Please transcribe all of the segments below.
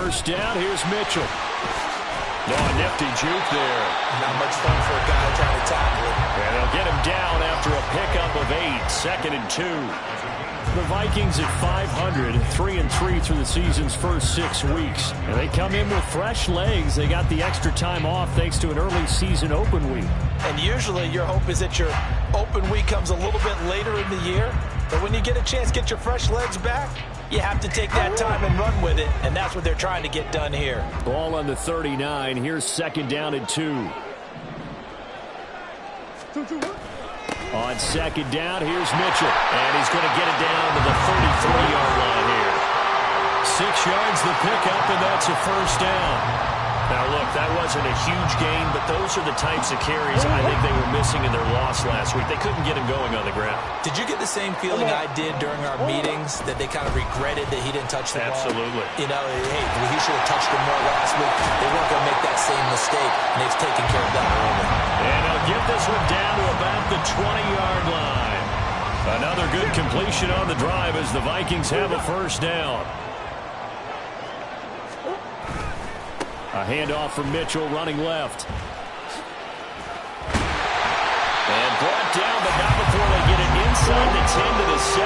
first down. Here's Mitchell. Oh, nifty juke there. Not much fun for a guy trying to tackle it. And they'll get him down after a pickup of 8. 2nd and 2. The Vikings at 500, 3-3 through the season's first 6 weeks. And they come in with fresh legs. They got the extra time off thanks to an early season open week. And usually your hope is that your open week comes a little bit later in the year. But when you get a chance to get your fresh legs back, you have to take that time and run with it. And that's what they're trying to get done here. Ball on the 39. Here's 2nd down and 2. On 2nd down, here's Mitchell. And he's going to get it down to the 33-yard line here. 6 yards the pickup, and that's a first down. Now, look, that wasn't a huge gain, but those are the types of carries I think they were missing in their loss last week. They couldn't get him going on the ground. Did you get the same feeling I did during our meetings, that they kind of regretted that he didn't touch the ball? Absolutely. You know, hey, he should have touched him more last week. They weren't going to make that same mistake, and they've taken care of that early. And they'll get this one down to about the 20-yard line. Another good completion on the drive as the Vikings have a first down. A handoff from Mitchell running left. And brought down, but not before they get it inside the 10 to the 7.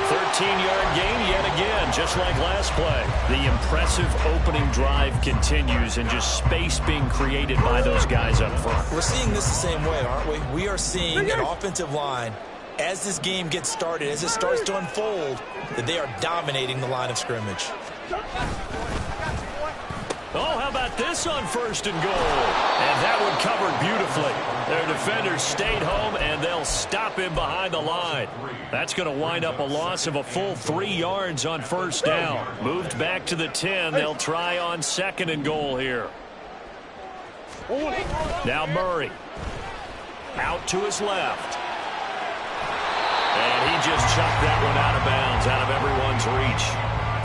13-yard gain yet again, just like last play. The impressive opening drive continues, and just space being created by those guys up front. We're seeing this the same way, aren't we? We are seeing an offensive line, as this game gets started, as it starts to unfold, that they are dominating the line of scrimmage. Oh, how about this on 1st and goal? And that one covered beautifully. Their defenders stayed home, and they'll stop him behind the line. That's going to wind up a loss of a full 3 yards on 1st down. Moved back to the 10. They'll try on 2nd and goal here. Now Murray. Out to his left. And he just chucked that one out of bounds, out of everyone's reach.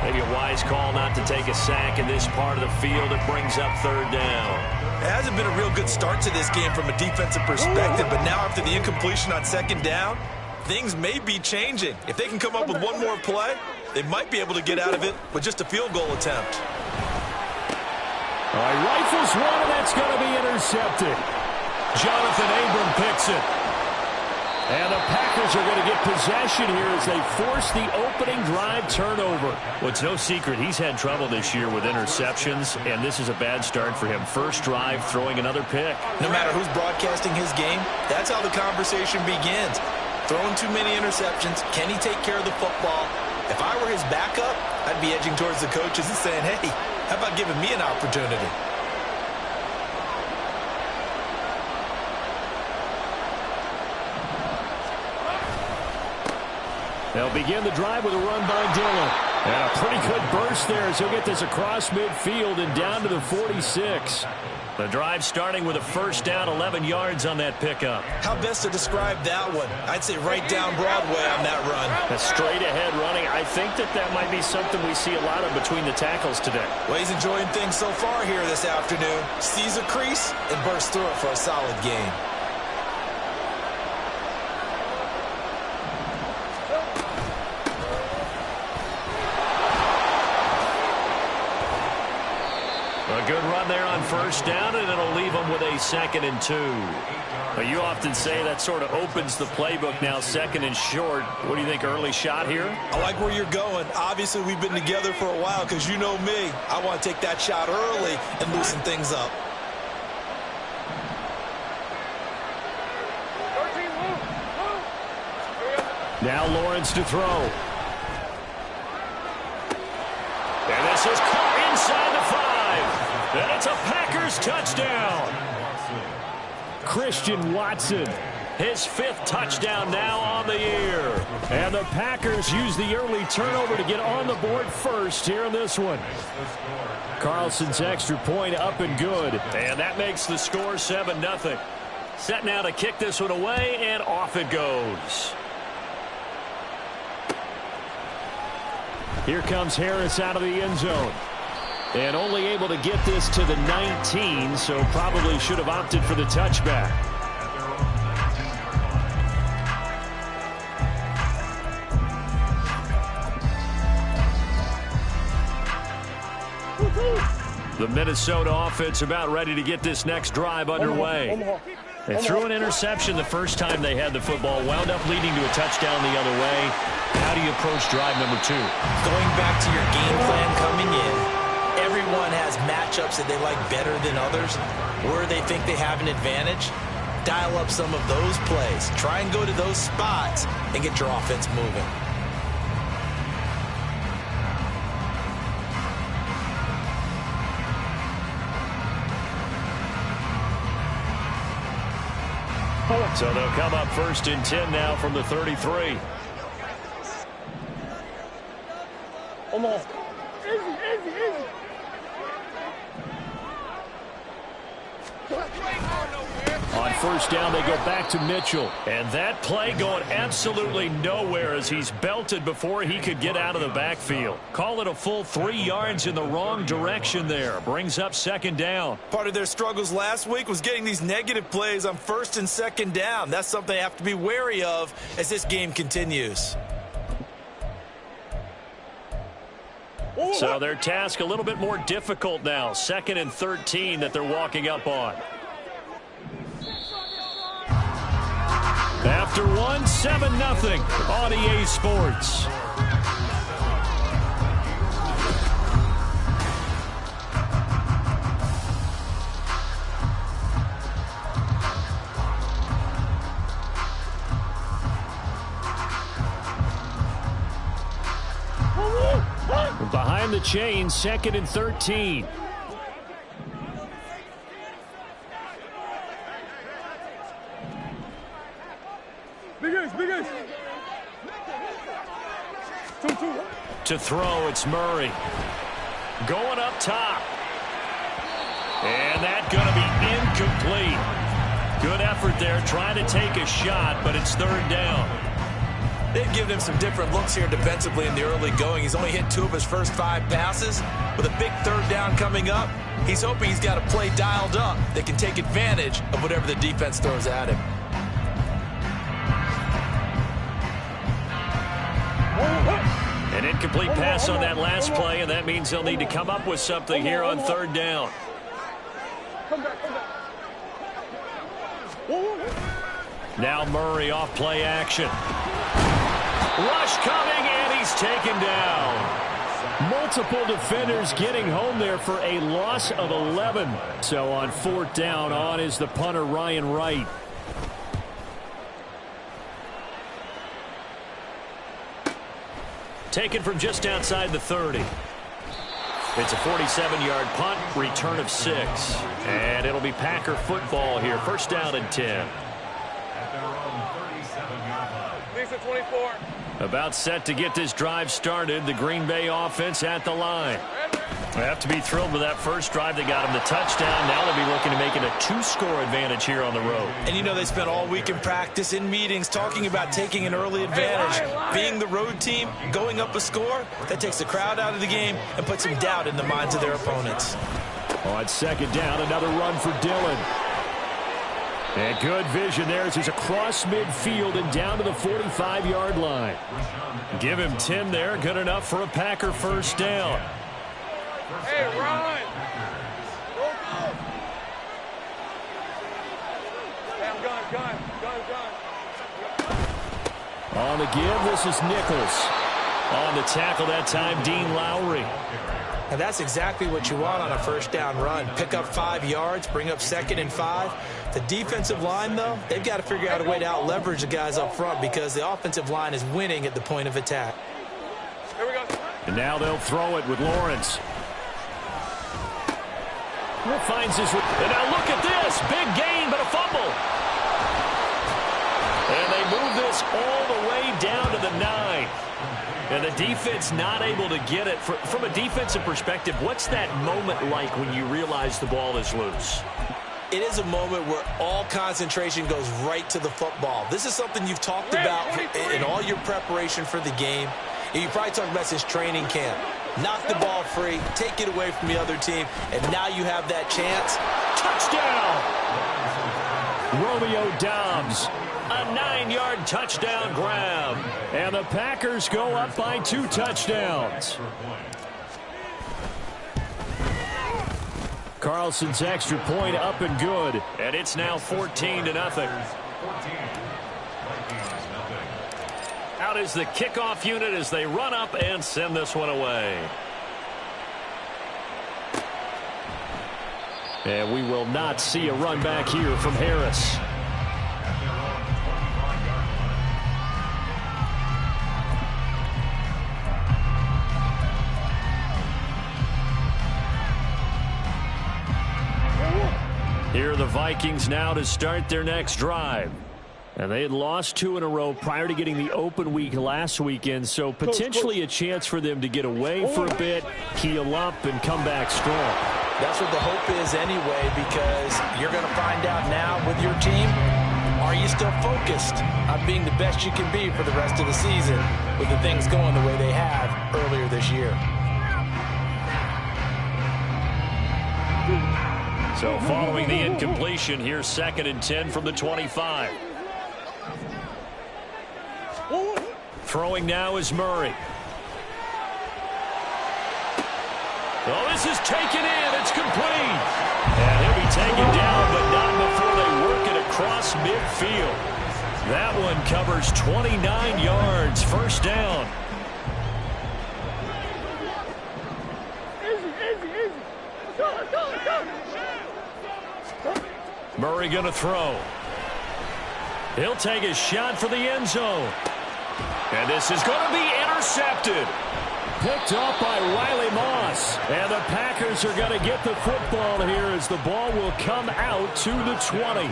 Maybe a wise call not to take a sack in this part of the field. It brings up 3rd down. It hasn't been a real good start to this game from a defensive perspective, but now after the incompletion on 2nd down, things may be changing. If they can come up with one more play, they might be able to get out of it with just a field goal attempt. All right, rifles one, and that's going to be intercepted. Jonathan Abram picks it. And the Packers are going to get possession here as they force the opening drive turnover. Well, it's no secret he's had trouble this year with interceptions, and this is a bad start for him. First drive, throwing another pick. No matter who's broadcasting his game, that's how the conversation begins. Throwing too many interceptions. Can he take care of the football? If I were his backup, I'd be edging towards the coaches and saying, hey, how about giving me an opportunity? They'll begin the drive with a run by Dillon. And a pretty good burst there as he'll get this across midfield and down to the 46. The drive starting with a first down, 11 yards on that pickup. How best to describe that one? I'd say right down Broadway on that run. A straight ahead running. I think that might be something we see a lot of between the tackles today. Well, he's enjoying things so far here this afternoon. Sees a crease and bursts through it for a solid gain. A good run there on first down, and it'll leave them with a 2nd and 2. But you often say that sort of opens the playbook now, 2nd and short. What do you think, early shot here? I like where you're going. Obviously, we've been together for a while because you know me. I want to take that shot early and loosen things up. Now Lawrence to throw. And this is caught inside the 5. And it's a Packers touchdown. Christian Watson, his 5th touchdown now on the year. And the Packers use the early turnover to get on the board first here in this one. Carlson's extra point up and good. And that makes the score 7-0. Set now to kick this one away, and off it goes. Here comes Harris out of the end zone. And only able to get this to the 19, so probably should have opted for the touchback. The Minnesota offense about ready to get this next drive underway. They threw an interception the first time they had the football, wound up leading to a touchdown the other way. How do you approach drive number 2? Going back to your game plan coming in, everyone has matchups that they like better than others, where they think they have an advantage. Dial up some of those plays. Try and go to those spots and get your offense moving. So they'll come up 1st and 10 now from the 33. Almost. Easy. On 1st down, they go back to Mitchell. And that play going absolutely nowhere as he's belted before he could get out of the backfield. Call it a full 3 yards in the wrong direction there. Brings up 2nd down. Part of their struggles last week was getting these negative plays on 1st and 2nd down. That's something they have to be wary of as this game continues. So their task a little bit more difficult now. 2nd and 13 that they're walking up on. After 1, 7-0 on EA Sports. Behind the chains, 2nd and 13. Big ace. Two. To throw, it's Murray. Going up top. And that's going to be incomplete. Good effort there, trying to take a shot, but it's 3rd down. They've given him some different looks here defensively in the early going. He's only hit 2 of his first 5 passes. With a big 3rd down coming up, he's hoping he's got a play dialed up that can take advantage of whatever the defense throws at him. An incomplete pass on that last play, and that means they'll need to come up with something here on 3rd down. Come back. Now Murray off play action. Rush coming, and he's taken down. Multiple defenders getting home there for a loss of 11. So on 4th down, on is the punter, Ryan Wright. Taken from just outside the 30. It's a 47-yard punt, return of 6. And it'll be Packer football here. 1st down and 10. Lisa 24. About set to get this drive started. The Green Bay offense at the line. They have to be thrilled with that first drive. They got him the touchdown. Now they'll be looking to make it a 2-score advantage here on the road. And you know they spent all week in practice, in meetings, talking about taking an early advantage. Being the road team, going up a score, that takes the crowd out of the game and puts some doubt in the minds of their opponents. On 2nd down, another run for Dillon. And good vision there as he's across midfield and down to the 45-yard line. Give him 10 there. Good enough for a Packer 1st down. Hey, run! Gun. On the give, this is Nichols. On the tackle that time, Dean Lowry. And that's exactly what you want on a 1st down run. Pick up 5 yards, bring up 2nd and 5. The defensive line, though, they've got to figure out a way to out-leverage the guys up front because the offensive line is winning at the point of attack. Here we go. And now they'll throw it with Lawrence. Finds his... And now look at this. Big gain, but a fumble. And they move this all the way down to the 9. And the defense not able to get it. From a defensive perspective, what's that moment like when you realize the ball is loose? It is a moment where all concentration goes right to the football. This is something you've talked about in all your preparation for the game. You probably talked about since training camp. Knock the ball free, take it away from the other team, and now you have that chance. Touchdown! Romeo Doubs. A 9-yard touchdown grab. And the Packers go up by 2 touchdowns. Carlson's extra point up and good. And it's now 14-0. Out is the kickoff unit as they run up and send this one away. And we will not see a run back here from Harris. Here are the Vikings now to start their next drive. And they had lost 2 in a row prior to getting the open week last weekend, so potentially a chance for them to get away for a bit, heal up, and come back strong. That's what the hope is anyway, because you're going to find out now with your team, are you still focused on being the best you can be for the rest of the season with the things going the way they have earlier this year? So following the incompletion, here's 2nd and 10 from the 25. Throwing now is Murray. Oh, this is taken in. It's complete. And he'll be taken down, but not before they work it across midfield. That one covers 29 yards. First down. Murray going to throw. He'll take a shot for the end zone. And this is going to be intercepted. Picked up by Riley Moss. And the Packers are going to get the football here as the ball will come out to the 20.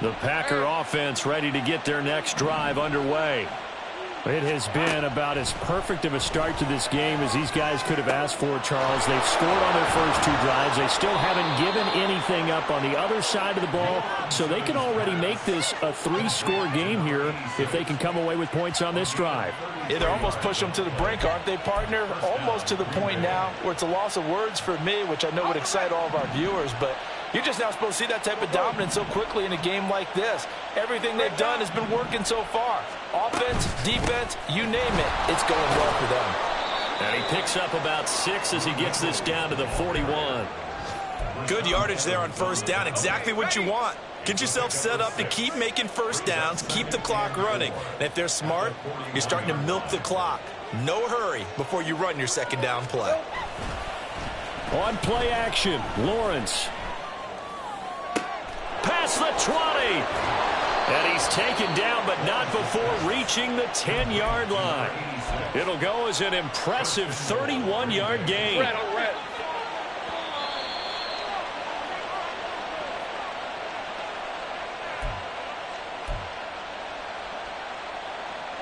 The Packer offense ready to get their next drive underway. It has been about as perfect of a start to this game as these guys could have asked for, Charles. They've scored on their first 2 drives. They still haven't given anything up on the other side of the ball, so they can already make this a 3-score game here if they can come away with points on this drive. Yeah, they're almost pushing them to the brink, aren't they, partner? Almost to the point now where it's a loss of words for me, which I know would excite all of our viewers, but you're just now supposed to see that type of dominance so quickly in a game like this. Everything they've done has been working so far. Offense, defense, you name it, it's going well for them. And he picks up about 6 as he gets this down to the 41. Good yardage there on first down, exactly what you want. Get yourself set up to keep making first downs, keep the clock running. And if they're smart, you're starting to milk the clock. No hurry before you run your second down play. On play action, Lawrence. Past the 20. And he's taken down, but not before reaching the 10-yard line. It'll go as an impressive 31-yard gain. Red on red.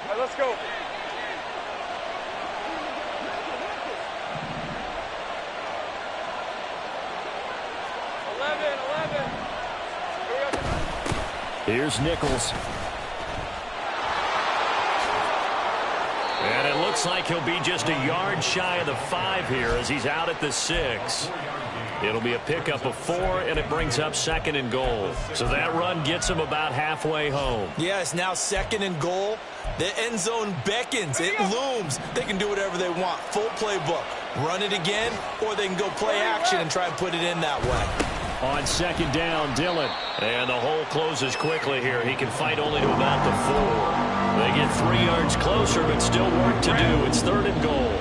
All right, let's go. Here's Nichols. And it looks like he'll be just a yard shy of the 5 here as he's out at the 6. It'll be a pickup of 4, and it brings up 2nd and goal. So that run gets him about halfway home. Yeah, it's now 2nd and goal. The end zone beckons. It looms. They can do whatever they want. Full playbook. Run it again, or they can go play action and try and put it in that way. On 2nd down, Dillon. And the hole closes quickly here. He can fight only to about the 4. They get 3 yards closer, but still work to do. It's 3rd and goal.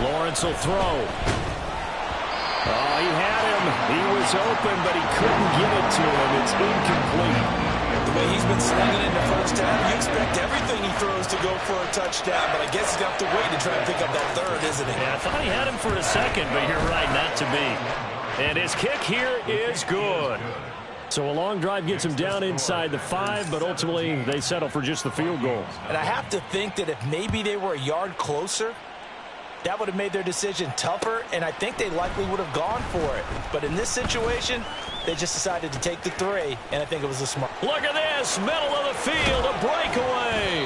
Lawrence will throw. Oh, he had him. He was open, but he couldn't get it to him. It's incomplete. The way he's been slinging in the first half, you expect everything he throws to go for a touchdown, but I guess he's going to have to wait to try and pick up that 3rd, isn't he? Yeah, I thought he had him for a second, but you're right, not to be. And his kick here is good. So a long drive gets him down inside the 5, but ultimately they settle for just the field goal. And I have to think that if maybe they were a yard closer, that would have made their decision tougher, and I think they likely would have gone for it. But in this situation, they just decided to take the 3, and I think it was a smart. Look at this, middle of the field, a breakaway.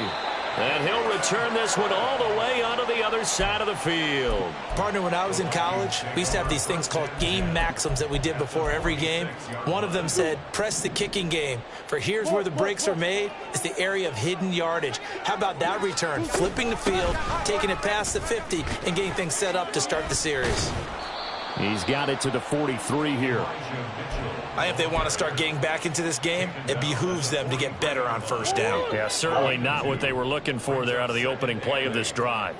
And he'll return this one all the way onto the other side of the field. Partner, when I was in college, we used to have these things called game maxims that we did before every game. One of them said, press the kicking game. For here's where the breaks are made. It's the area of hidden yardage. How about that return? Flipping the field, taking it past the 50, and getting things set up to start the series. He's got it to the 43 here. I think if they want to start getting back into this game, it behooves them to get better on first down. Yeah, certainly not what they were looking for there out of the opening play of this drive.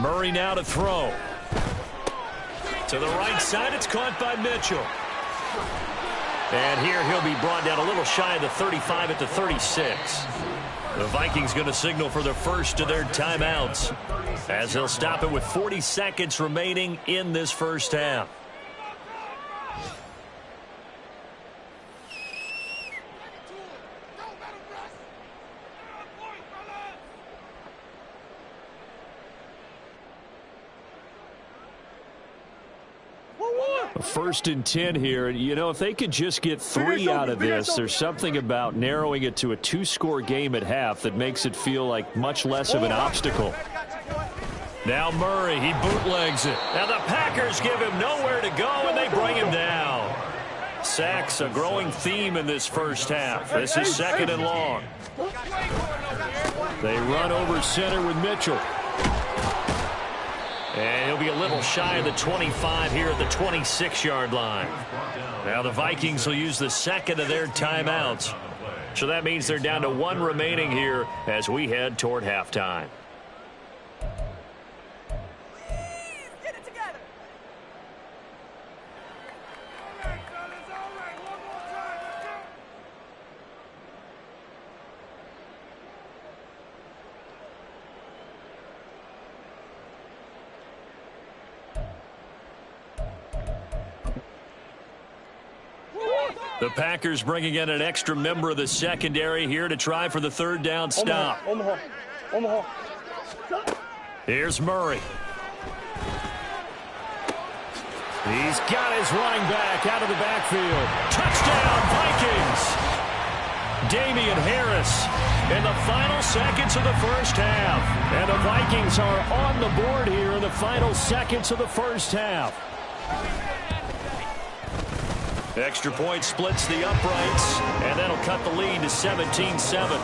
Murray now to throw. To the right side, it's caught by Mitchell. And here he'll be brought down a little shy of the 35 at the 36. The Vikings going to signal for the first of their timeouts as they'll stop it with 40 seconds remaining in this first half. First and 10 here. You know, if they could just get 3 out of this, there's something about narrowing it to a 2-score game at half that makes it feel like much less of an obstacle. Now Murray, he bootlegs it. Now the Packers give him nowhere to go, and they bring him down. Sacks, a growing theme in this first half. This is second and long. They run over center with Mitchell. And he'll be a little shy of the 25 here at the 26-yard line. Now the Vikings will use the second of their timeouts. So that means they're down to 1 remaining here as we head toward halftime. Get it together. The Packers bringing in an extra member of the secondary here to try for the third down stop. Omaha. Here's Murray. He's got his running back out of the backfield. Touchdown, Vikings! Damian Harris in the final seconds of the first half. And the Vikings are on the board here in the final seconds of the first half. Extra point splits the uprights, and that'll cut the lead to 17-7.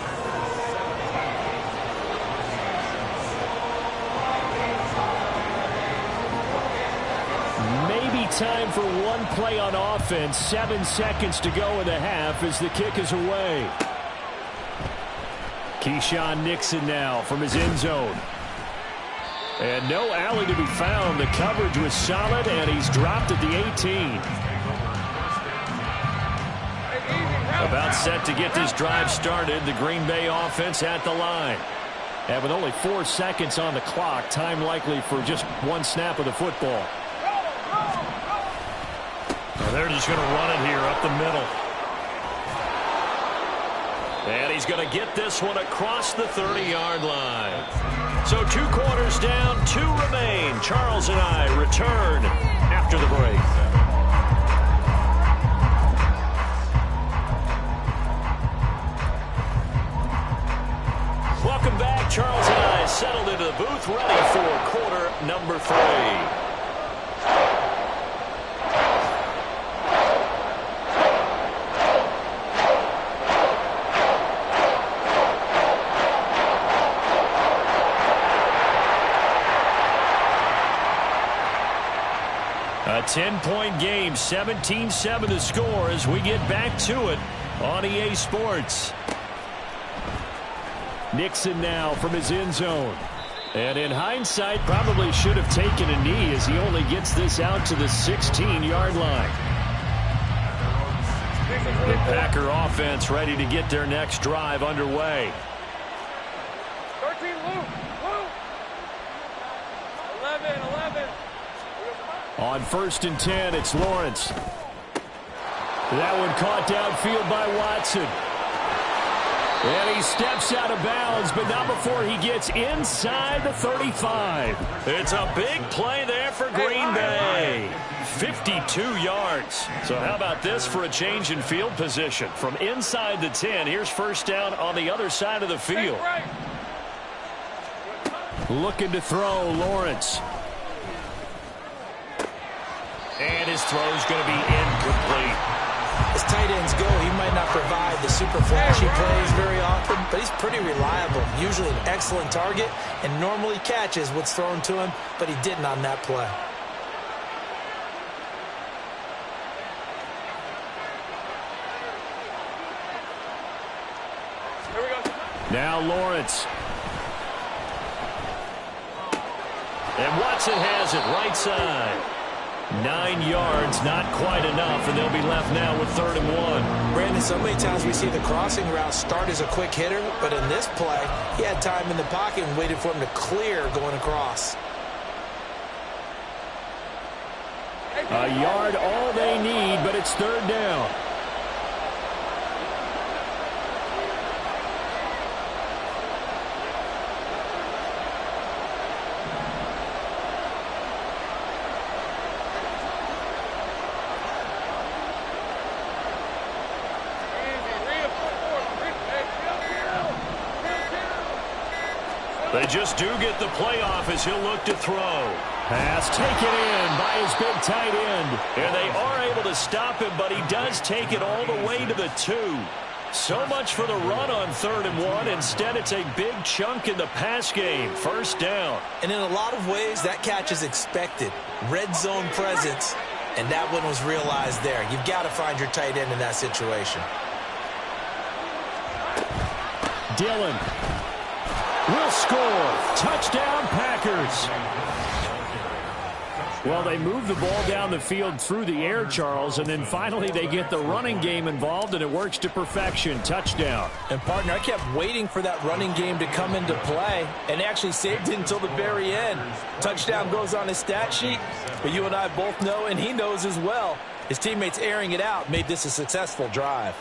Maybe time for one play on offense. 7 seconds to go in the half as the kick is away. Keyshawn Nixon now from his end zone. And no alley to be found. The coverage was solid, and he's dropped at the 18. About set to get this drive started, the Green Bay offense at the line. And with only 4 seconds on the clock, time likely for just one snap of the football. Well, they're just going to run it here up the middle. And he's going to get this one across the 30-yard line. So 2 quarters down, 2 remain. Charles and I return after the break. Welcome back. Charles and I settled into the booth, ready for quarter number 3. A 10-point game, 17-7 the score as we get back to it on EA Sports. Nixon now from his end zone. And in hindsight, probably should have taken a knee as he only gets this out to the 16-yard line. The Packer offense ready to get their next drive underway. 13, Luke. 11. On 1st and 10, it's Lawrence. That one caught downfield by Watson. And he steps out of bounds, but not before he gets inside the 35. It's a big play there for Green Bay. 52 yards. So how about this for a change in field position? From inside the 10, here's first down on the other side of the field. Looking to throw, Lawrence. And his throw's going to be incomplete. As tight ends go, he might not provide the super flashy plays very often, but he's pretty reliable. Usually an excellent target and normally catches what's thrown to him, but he didn't on that play. Here we go. Now Lawrence. And Watson has it right side. 9 yards, not quite enough, and they'll be left now with 3rd and 1. Brandon, so many times we see the crossing route start as a quick hitter, but in this play, he had time in the pocket and waited for him to clear going across. A yard all they need, but it's 3rd down. They just do get the playoff as he'll look to throw. Pass taken in by his big tight end. And they are able to stop him, but he does take it all the way to the 2. So much for the run on 3rd and 1. Instead, it's a big chunk in the pass game. First down. And in a lot of ways, that catch is expected. Red zone presence, and that one was realized there. You've got to find your tight end in that situation. Dillon will score. Touchdown, Packers. Well, they move the ball down the field through the air, Charles, and then finally they get the running game involved, and it works to perfection. Touchdown. And, partner, I kept waiting for that running game to come into play and actually saved it until the very end. Touchdown goes on his stat sheet, but you and I both know, and he knows as well, his teammates airing it out made this a successful drive.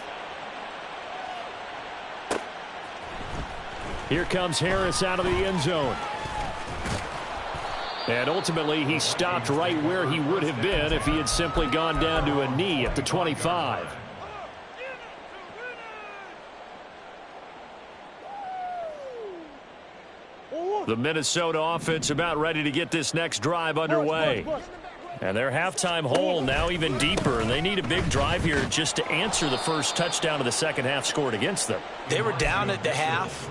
Here comes Harris out of the end zone. And ultimately, he stopped right where he would have been if he had simply gone down to a knee at the 25. The Minnesota offense about ready to get this next drive underway. And their halftime hole now even deeper, and they need a big drive here just to answer the first touchdown of the second half scored against them. They were down at the half.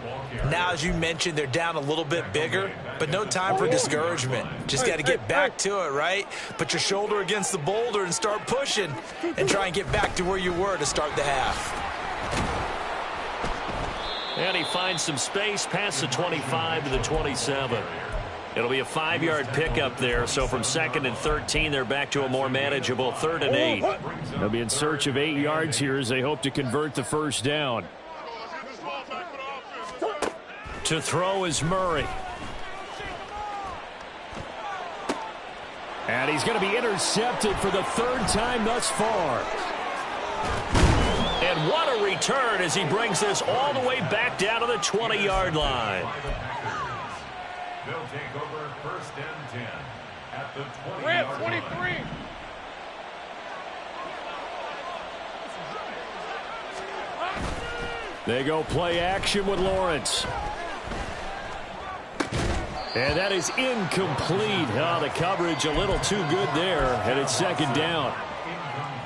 Now, as you mentioned, they're down a little bit bigger, but no time for discouragement. Just got to get back to it, right? Put your shoulder against the boulder and start pushing and try and get back to where you were to start the half. And he finds some space past the 25 to the 27. It'll be a 5-yard pickup there, so from 2nd and 13, they're back to a more manageable 3rd and 8. They'll be in search of 8 yards here as they hope to convert the first down. To throw is Murray. And he's going to be intercepted for the 3rd time thus far. And what a return as he brings this all the way back down to the 20-yard line. They'll take over 1st and 10 at the 20-yard Ramp, line. 23. They go play action with Lawrence. And that is incomplete. Oh, the coverage a little too good there, and it's 2nd down.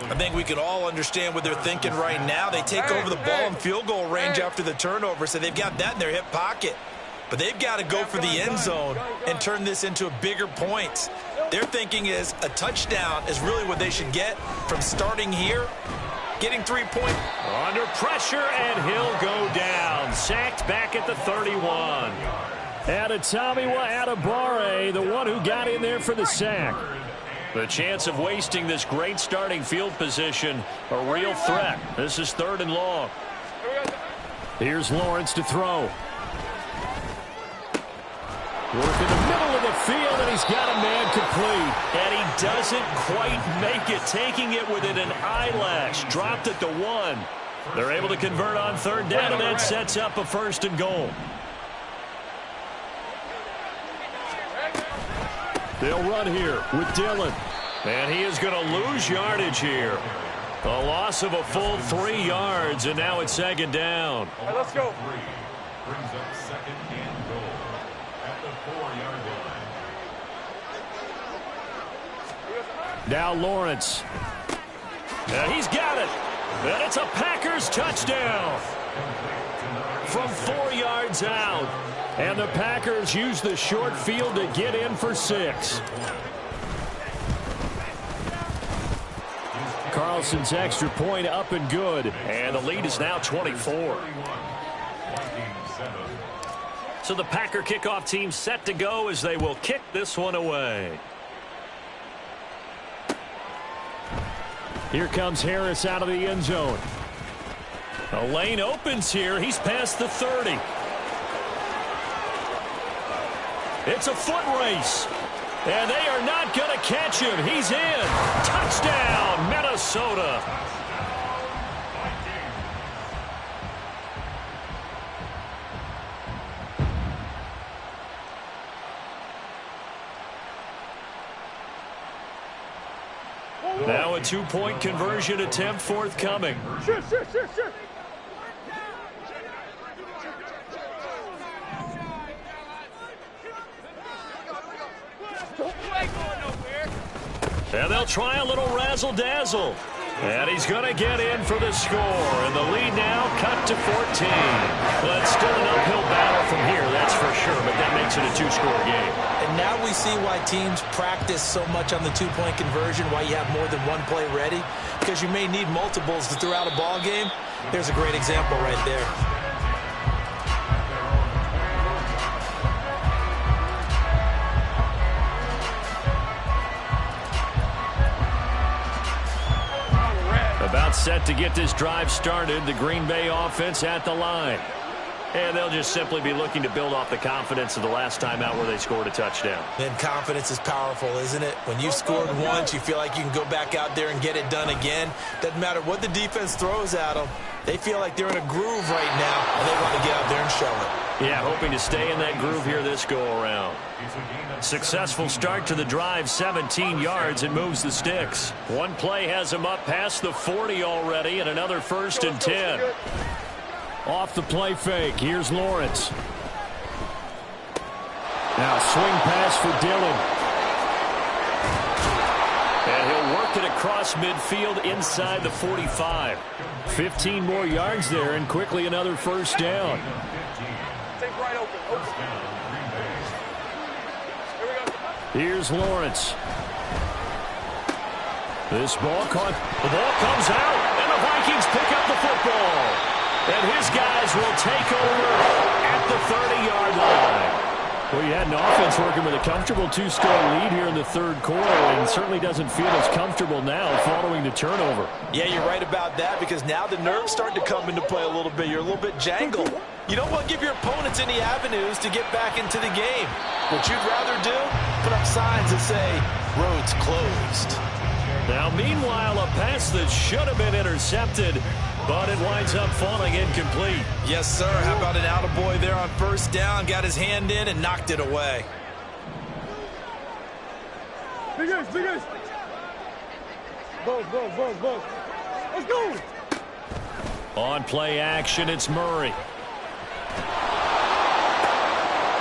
I think we could all understand what they're thinking right now. They take over the ball in field goal range after the turnover, so they've got that in their hip pocket. But they've got to go for the end zone and turn this into a bigger point. Their thinking is a touchdown is really what they should get from starting here, getting 3 points. Under pressure, and he'll go down. Sacked back at the 31. Adetomiwa Adebawore, the one who got in there for the sack. The chance of wasting this great starting field position, a real threat. This is 3rd and long. Here's Lawrence to throw. Work in the middle of the field, and he's got a man complete. And he doesn't quite make it, taking it within an eyelash. Dropped at the 1. They're able to convert on third down, and that sets up a 1st and goal. They'll run here with Dillon. And he is going to lose yardage here. A loss of a full 3 yards, and now it's 2nd down. All right, let's go. Brings up 2nd and goal at the 4-yard line. Now Lawrence. And he's got it. And it's a Packers touchdown. From 4 yards out. And the Packers use the short field to get in for 6. Carlson's extra point up and good. And the lead is now 24. So the Packer kickoff team set to go as they will kick this one away. Here comes Harris out of the end zone. A lane opens here. He's past the 30. It's a foot race. And they are not going to catch him. He's in. Touchdown, Minnesota. Now a 2-point conversion attempt forthcoming. Sure. And they'll try a little razzle-dazzle. And he's going to get in for the score. And the lead now cut to 14. But still an uphill battle from here, that's for sure. But that makes it a 2-score game. And now we see why teams practice so much on the 2-point conversion, why you have more than one play ready. Because you may need multiples to throw out a ball game. There's a great example right there. About set to get this drive started, the Green Bay offense at the line. And they'll just simply be looking to build off the confidence of the last time out where they scored a touchdown. And confidence is powerful, isn't it? When you scored once, you feel like you can go back out there and get it done again. Doesn't matter what the defense throws at them. They feel like they're in a groove right now, and they want to get out there and show it. Yeah, hoping to stay in that groove here this go-around. Successful start to the drive, 17 yards, and moves the sticks. One play has him up past the 40 already, and another 1st and 10. Off the play fake, here's Lawrence. Now swing pass for Dillon. And he'll work it across midfield inside the 45. 15 more yards there, and quickly another 1st down. Take right open. Here we go. Here's Lawrence. This ball caught. The ball comes out, and the Vikings pick up the football. And his guys will take over at the 30-yard line. Well, you had an offense working with a comfortable 2-score lead here in the 3rd quarter, and certainly doesn't feel as comfortable now following the turnover. Yeah, you're right about that, because now the nerves start to come into play a little bit. You're a little bit jangled. You don't want to give your opponents any avenues to get back into the game. What you'd rather do, put up signs that say, roads closed. Now, meanwhile, a pass that should have been intercepted, but it winds up falling incomplete. Yes, sir. How about an attaboy there on 1st down? Got his hand in and knocked it away. Big ace. Buzz. Let's go. On play action, it's Murray.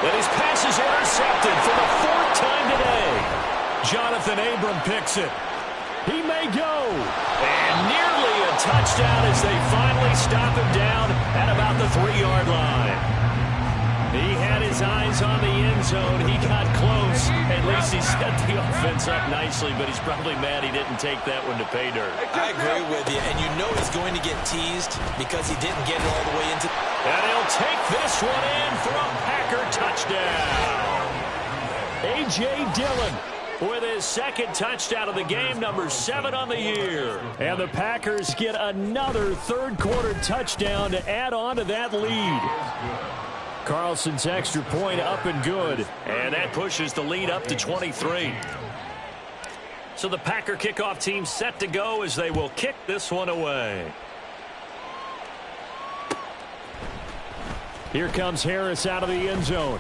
And his pass is intercepted for the 4th time today. Jonathan Abram picks it. He may go. And nearly a touchdown as they finally stop him down at about the 3-yard line. He had his eyes on the end zone. He got close. At least he set the offense up nicely, but he's probably mad he didn't take that one to pay dirt. I agree with you, and you know he's going to get teased because he didn't get it all the way into... And he'll take this one in for a Packer touchdown. A.J. Dillon with his 2nd touchdown of the game, number 7 on the year. And the Packers get another 3rd quarter touchdown to add on to that lead. Carlson's extra point up and good. And that pushes the lead up to 23. So the Packer kickoff team set to go as they will kick this one away. Here comes Harris out of the end zone.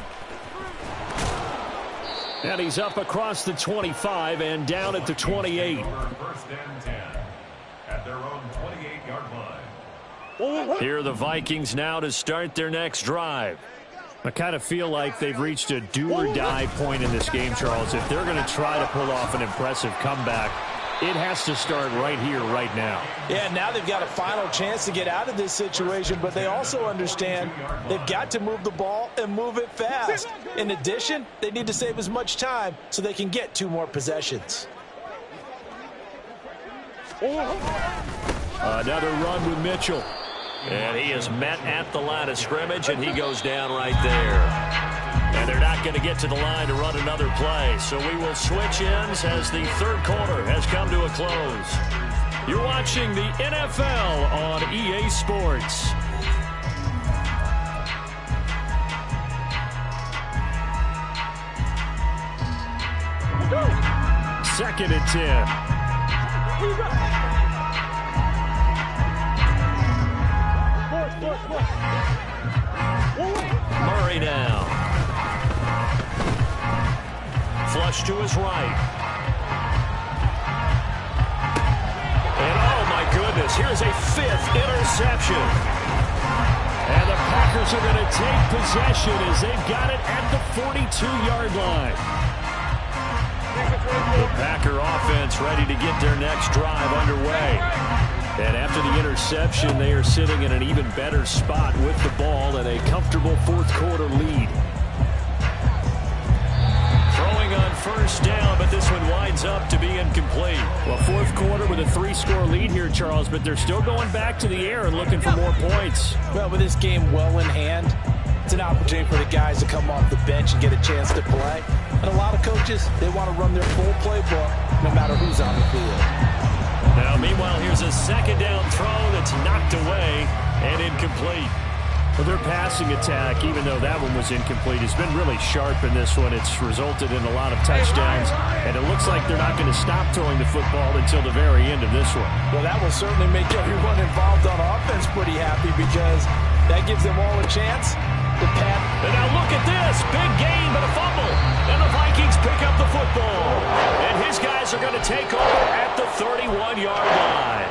And he's up across the 25 and down at the 28. First and 10 at their own 28-yard line. Here are the Vikings now to start their next drive. I kind of feel like they've reached a do-or-die point in this game, Charles. If they're going to try to pull off an impressive comeback, it has to start right here, right now. Yeah, now they've got a final chance to get out of this situation, but they also understand they've got to move the ball and move it fast. In addition, they need to save as much time so they can get 2 more possessions. Another run with Mitchell. And he is met at the line of scrimmage, and he goes down right there. And they're not going to get to the line to run another play. So we will switch ends as the third quarter has come to a close. You're watching the NFL on EA Sports. Second and 10. Murray now. Flush to his right. And oh my goodness, here's a 5th interception. And the Packers are going to take possession as they've got it at the 42-yard line. The Packer offense ready to get their next drive underway. And after the interception, they are sitting in an even better spot with the ball and a comfortable fourth-quarter lead. Throwing on first down, but this one winds up to be incomplete. Well, fourth quarter with a 3-score lead here, Charles, but they're still going back to the air and looking for more points. Well, with this game well in hand, it's an opportunity for the guys to come off the bench and get a chance to play. And a lot of coaches, they want to run their full playbook no matter who's on the field. Now, meanwhile, here's a second down throw that's knocked away and incomplete. Well, their passing attack, even though that one was incomplete, has been really sharp in this one. It's resulted in a lot of touchdowns, and it looks like they're not going to stop throwing the football until the very end of this one. Well, that will certainly make everyone involved on offense pretty happy because that gives them all a chance to pat. And now look at this. Big gain, but a fumble. And the Vikings pick up the football. And his guys are going to take over at the 31-yard line.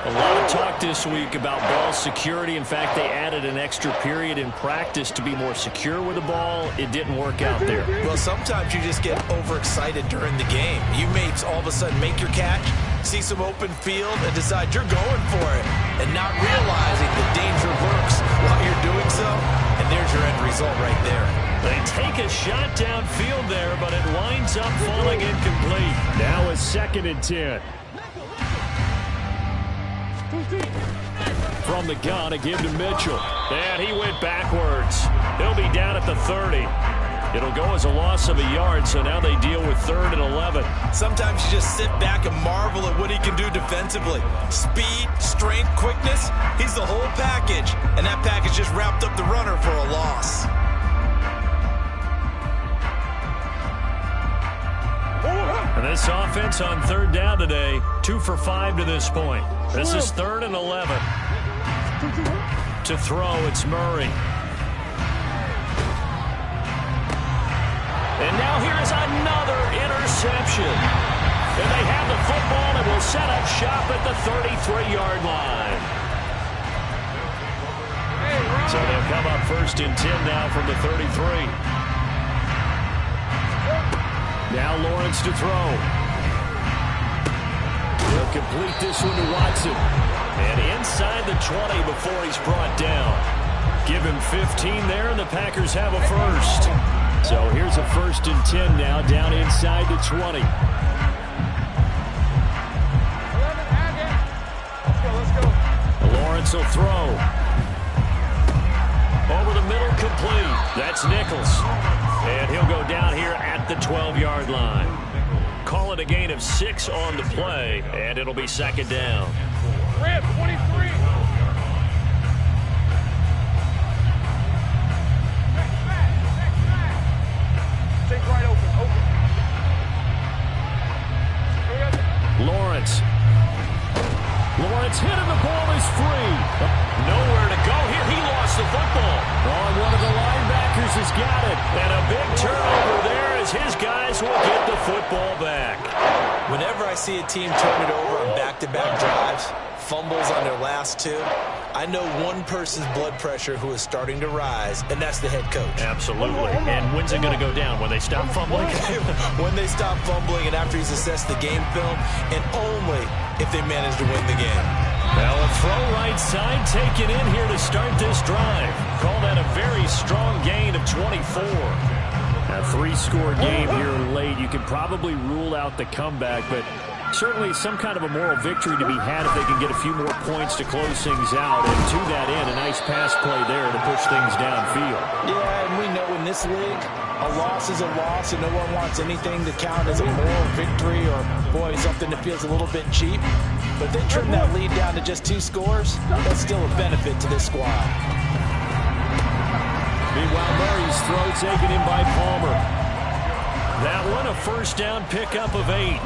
A lot of talk this week about ball security. In fact, they added an extra period in practice to be more secure with the ball. It didn't work out there. Well, sometimes you just get overexcited during the game. You may all of a sudden make your catch, see some open field, and decide you're going for it, and not realizing the danger lurks while you're doing so. And there's your end result right there. They take a shot downfield there, but it winds up falling incomplete. Now a 2nd and 10. From the gun, a give to Mitchell. And he went backwards. He'll be down at the 30. It'll go as a loss of a yard, so now they deal with 3rd and 11. Sometimes you just sit back and marvel at what he can do defensively. Speed, strength, quickness, he's the whole package. And that package just wrapped up the runner for a loss. And this offense on 3rd down today, 2 for 5 to this point. This is 3rd and 11. To throw, it's Murray. And now here is another interception. And they have the football and will set up shop at the 33-yard line. So they'll come up 1st and 10 now from the 33. Now Lawrence to throw. He'll complete this one to Watson. And inside the 20 before he's brought down. Give him 15 there, and the Packers have a first. So here's a 1st and 10 now, down inside the 20. Let's go. Lawrence will throw. Over the middle, complete. That's Nichols. And he'll go down here at the 12-yard line. Call it a gain of 6 on the play, and it'll be 2nd down. Rip, 23. Take right open. Lawrence hit and the ball is free. Nowhere to go here. He lost the football. Oh, and one of the linebackers has got it. And a big turnover there as his guys will get the football back. Whenever I see a team turn it over on back-to-back drives, fumbles on their last two, I know one person's blood pressure who is starting to rise, and that's the head coach. Absolutely. And when's it going to go down? When they stop fumbling? When they stop fumbling and after he's assessed the game film, and only if they manage to win the game. Well, a throw right side taken in here to start this drive. Call that a very strong gain of 24. A three-score game here late. You could probably rule out the comeback, but certainly some kind of a moral victory to be had if they can get a few more points to close things out. And to that end, a nice pass play there to push things downfield. Yeah, and we know in this league, a loss is a loss, and no one wants anything to count as a moral victory or, boy, something that feels a little bit cheap. But if they trim that lead down to just 2 scores, that's still a benefit to this squad. Meanwhile, Murray's throw taken in by Palmer. That one, a first down pickup of 8.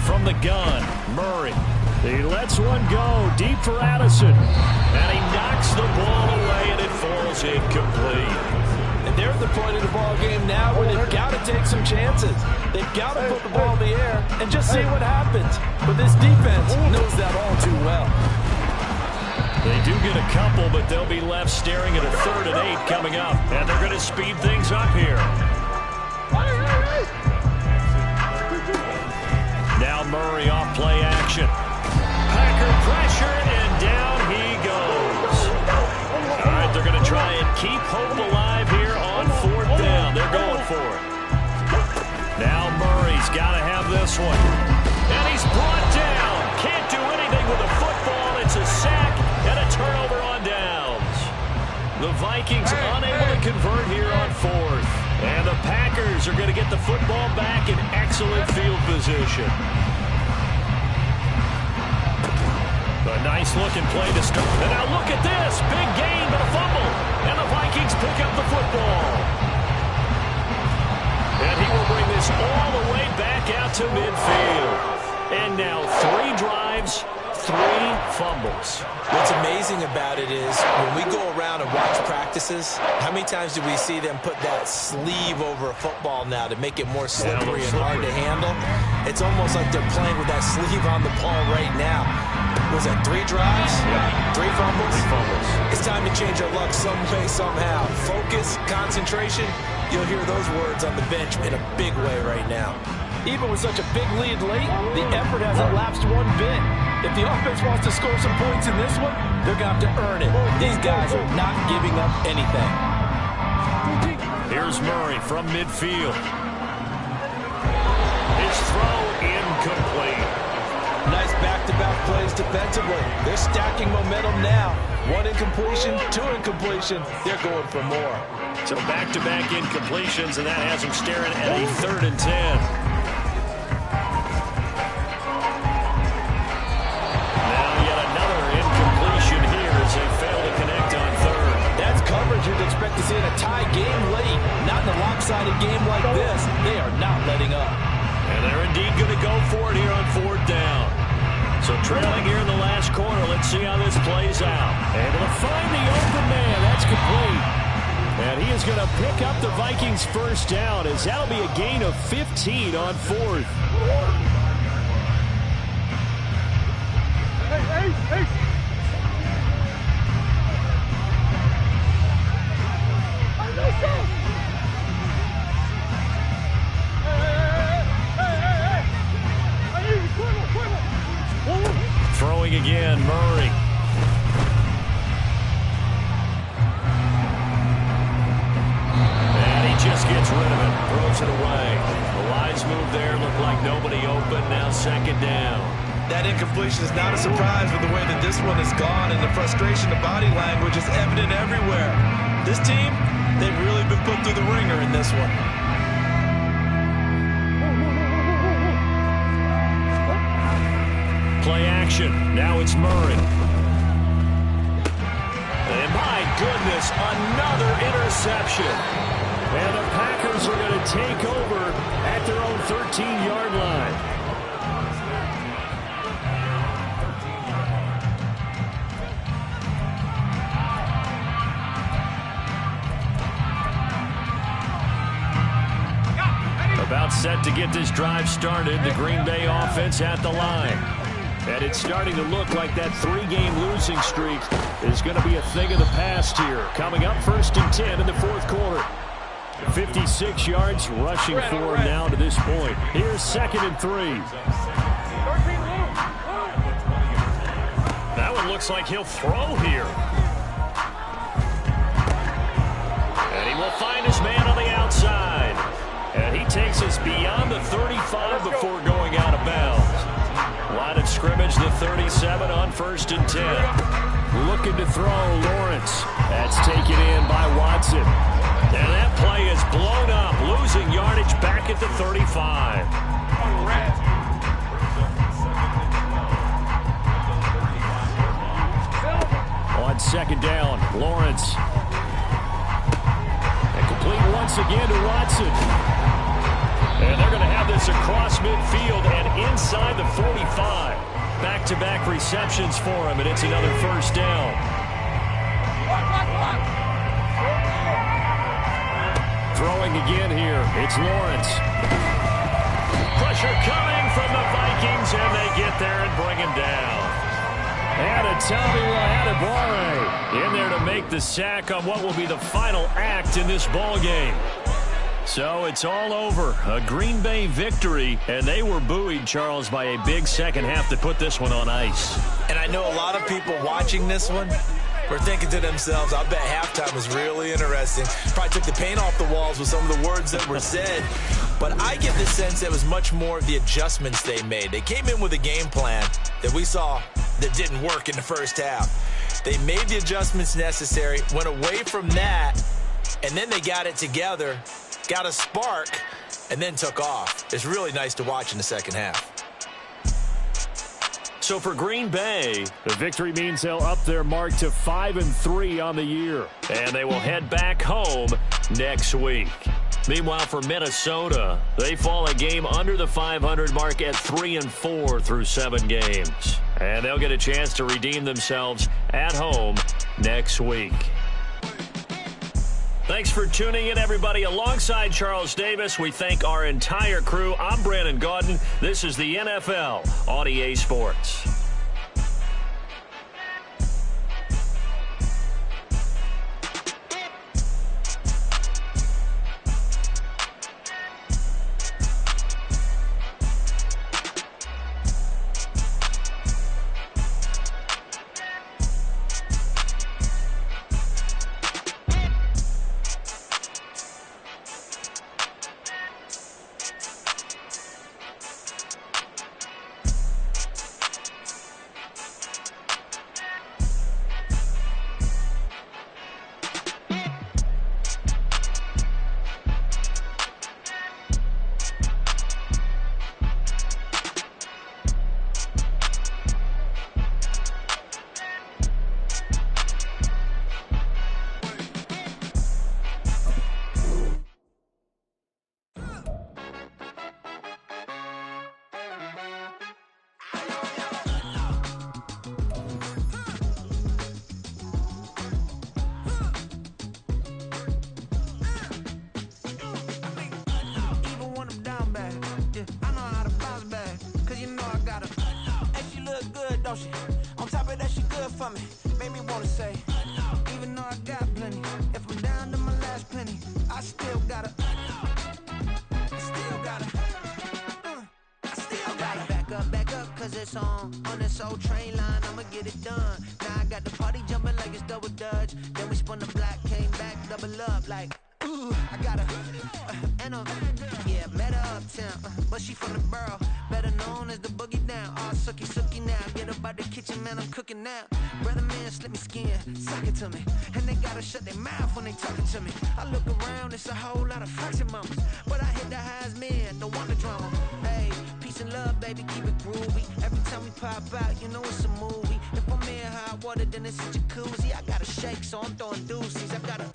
From the gun, Murray. He lets one go deep for Addison. And he knocks the ball away, and it falls incomplete. And they're at the point of the ball game now where they've got to take some chances. They've got to put the ball in the air and just see what happens. But this defense knows that all too well. They do get a couple, but they'll be left staring at a 3rd and 8 coming up. And they're going to speed things up here. Now Murray off play action. Packer pressure, and down he goes. All right, they're going to try and keep hope alive here on 4th down. They're going for it. Now Murray's got to have this one. And he's brought down. Can't do anything with the football. It's a sack and a turnover on downs. The Vikings unable to convert here on 4th. And the Packers are going to get the football back in excellent field position. A nice-looking play to start. And now look at this. Big gain, but a fumble. And the Vikings pick up the football. And he will bring this all the way back out to midfield. And now 3 drives, 3 fumbles. What's amazing about it is when we go around and watch practices, how many times do we see them put that sleeve over a football now to make it more slippery and hard to handle? It's almost like they're playing with that sleeve on the ball right now. Was that 3 drives? Yeah. 3 fumbles? 3 fumbles. It's time to change our luck some way, somehow. Focus, concentration, you'll hear those words on the bench in a big way right now. Even with such a big lead late, the effort hasn't lapsed one bit. If the offense wants to score some points in this one, they're going to have to earn it. These guys are not giving up anything. Here's Murray from midfield. His throw incomplete. Nice back-to-back plays defensively. They're stacking momentum now. 1 incompletion, 2 incompletion. They're going for more. So back-to-back incompletions, and that has them staring at a 3rd and 10. You'd expect to see in a tie game late. Not in a lopsided game like this. They are not letting up. And they're indeed going to go for it here on 4th down. So trailing here in the last quarter. Let's see how this plays out. Able to find the open man. That's complete. And he is going to pick up the Vikings' 1st down, as that'll be a gain of 15 on 4th. Hey. Throwing again, Murray. And he just gets rid of it, throws it away. A wise move there, looked like nobody open, now 2nd down. That incompletion is not a surprise with the way that this one has gone, and the frustration of body language is evident everywhere. This team, they've really been put through the ringer in this one. Play action. Now it's Murray. And my goodness, another interception. And the Packers are going to take over at their own 13-yard line. Set to get this drive started. The Green Bay offense at the line. And it's starting to look like that 3-game losing streak is going to be a thing of the past here. Coming up 1st and 10 in the 4th quarter. 56 yards rushing for him now to this point. Here's 2nd and 3. That one looks like he'll throw here. And he will find his man on the outside. And he takes us beyond the 35 before going out of bounds. Line of scrimmage, the 37 on 1st and 10. Looking to throw, Lawrence. That's taken in by Watson. And that play is blown up, losing yardage back at the 35. On 2nd down, Lawrence. And complete once again to Watson. And they're going to have this across midfield and inside the 45. Back-to-back receptions for him, and it's another 1st down. Throwing again here, it's Lawrence. Pressure coming from the Vikings, and they get there and bring him down. And a Adebawore in there to make the sack on what will be the final act in this ball game. So it's all over. A Green Bay victory, and they were buoyed, Charles, by a big second half to put this one on ice. And I know a lot of people watching this one were thinking to themselves, I bet halftime was really interesting. Probably took the paint off the walls with some of the words that were said. But I get the sense that it was much more of the adjustments they made. They came in with a game plan that we saw that didn't work in the first half. They made the adjustments necessary, went away from that, and then they got it together, got a spark, and then took off. It's really nice to watch in the second half. So for Green Bay, the victory means they'll up their mark to 5-3 on the year. And they will head back home next week. Meanwhile, for Minnesota, they fall a game under the 500 mark at 3-4 through 7 games. And they'll get a chance to redeem themselves at home next week. Thanks for tuning in, everybody. Alongside Charles Davis, we thank our entire crew. I'm Brandon Gaudin. This is the NFL on EA Sports. On top of that, she good for me. Made me wanna say, even though I got plenty, if I'm down to my last penny, I still gotta back up, cause it's on this old train line, I'ma get it done. Now I got the party jumping like it's double dutch. Then we spun the block, came back, double up like, ooh, I got yeah, met her uptown, but she from the borough, better known as the boogie down. All sucky now, get up out the kitchen, man, I'm cooking now. Brother man, slip me skin, suck it to me, and they gotta shut their mouth when they talking to me. I look around, it's a whole lot of fraction mamas, but I hit the highs, man, don't want the drama. Hey, peace and love, baby, keep it groovy. Every time we pop out, you know it's a movie. If I'm in hot water, then it's a jacuzzi. I gotta shake, so I'm throwing deuces. I gotta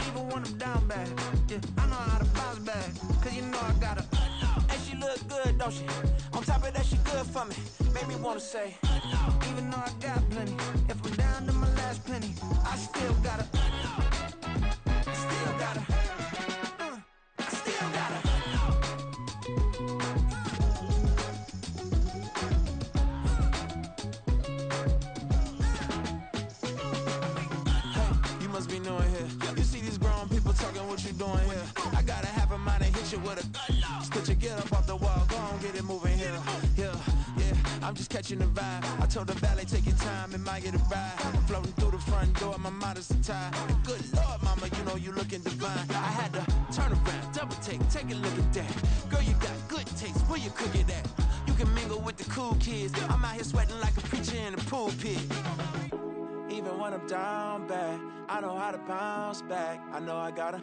even when I'm down bad. Yeah, I know how to bounce back, cause you know I gotta. And she look good, don't she? On top of that, she good for me. Made me wanna say, even though I got plenty, if I'm down to my last penny, I still gotta. catching the vibe. I told the valet, take your time, it might get a ride. Floating through the front door, my mind is tied. And good Lord, mama, you know you looking divine. I had to turn around, double take a look at that. Girl, you got good taste, where you cook it at? You can mingle with the cool kids. I'm out here sweating like a preacher in a pulpit. Even when I'm down bad, I know how to bounce back. I know I got her,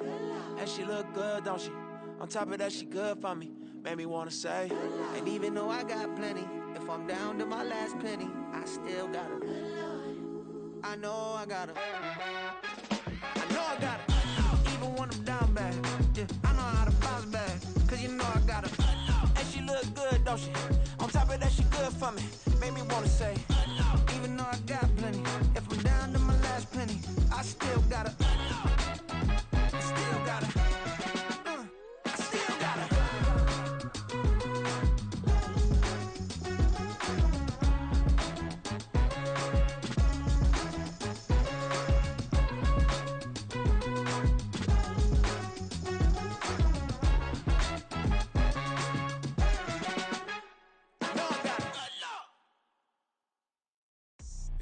and she look good, don't she? On top of that, she good for me. Made me wanna say, and even though I got plenty, if I'm down to my last penny, I still got her. I know I got her. I know I got her. Even when I'm down bad, yeah, I know how to bounce back. Cause you know I got her. And she look good, don't she? On top of that, she good for me. Made me wanna say, even though I got plenty, if I'm down to my last penny, I still got her. I still got her. I still got her.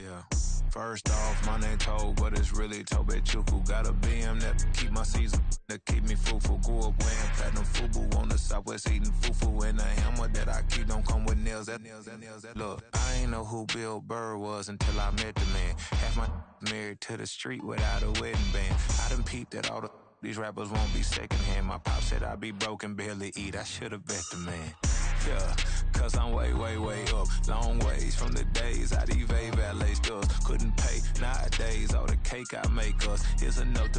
Yeah. First off, my name Tobe, but it's really Tobe Chuku. Got a BM that keep my season, that keep me fruitful. Grew up wearing platinum FUBU on the Southwest eating fufu. And a hammer that I keep don't come with nails. Look, I ain't know who Bill Burr was until I met the man. Half my married to the street without a wedding band. I done peeped that all these rappers won't be secondhand. My pop said I'd be broken, barely eat. I should've bet the man. Yeah, cause I'm way, way, way up. Long ways from the days I these valet stores couldn't pay. Nowadays, all the cake I make us is enough to